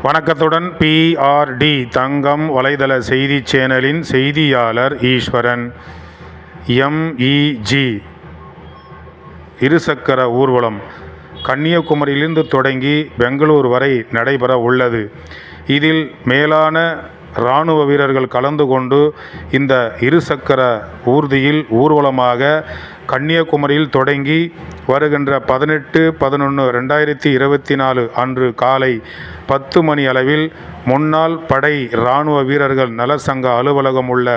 வணக்கத்துடன் PRD தங்கம் வலைதள செய்தி சேனலின் செய்தியாளர் ஈஸ்வரன். MEG இருசக்கர ஊர்வலம் கன்னியாகுமரியிலிருந்து தொடங்கி பெங்களூர் வரை நடைபெற உள்ளது. இதில் மேலான இராணுவ வீரர்கள் கலந்து கொண்டு இந்த இருசக்கர ஊர்வலமாக கன்னியாகுமரியில் தொடங்கி வருகின்ற 18/11/2024 அன்று காலை 10 மணி அளவில் முன்னாள் படை இராணுவ வீரர்கள் நலசங்க அலுவலகம் உள்ள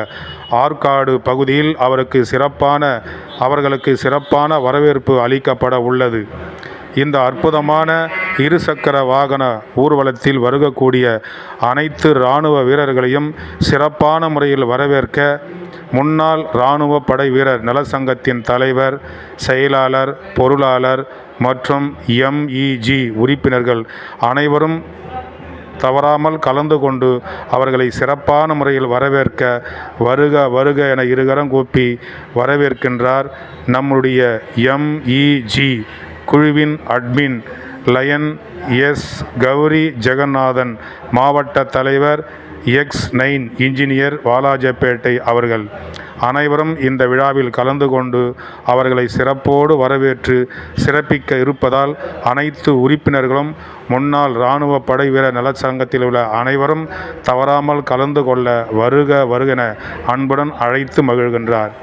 ஆற்காடு பகுதியில் அவர்களுக்கு சிறப்பான வரவேற்பு அளிக்கப்பட உள்ளது. இந்த அற்புதமான இருசக்கர வாகன ஊர்வலத்தில் வருகக்கூடிய அனைத்து இராணுவ வீரர்களையும் சிறப்பான முறையில் வரவேற்க முன்னாள் இராணுவ படை வீரர் நலசங்கத்தின் தலைவர், செயலாளர், பொருளாளர் மற்றும் MEG உறுப்பினர்கள் அனைவரும் தவறாமல் கலந்து கொண்டு அவர்களை சிறப்பான முறையில் வரவேற்க வருக வருக என இருகரம் கூப்பி வரவேற்கின்றார் நம்முடைய MEG குழுவின் அட்மின் லயன் கௌரி ஜெகநாதன், மாவட்ட தலைவர் X9 இன்ஜினியர் வாலாஜப்பேட்டை அவர்கள். அனைவரும் இந்த விழாவில் கலந்து கொண்டு அவர்களை சிறப்போடு வரவேற்று சிறப்பிக்க இருப்பதால் அனைத்து உறுப்பினர்களும் முன்னாள் இராணுவ படை வீரர் நலச்சங்கத்தில் உள்ள அனைவரும் தவறாமல் கலந்து கொள்ள வருக வருகென அன்புடன் அழைத்து மகிழ்கின்றார்.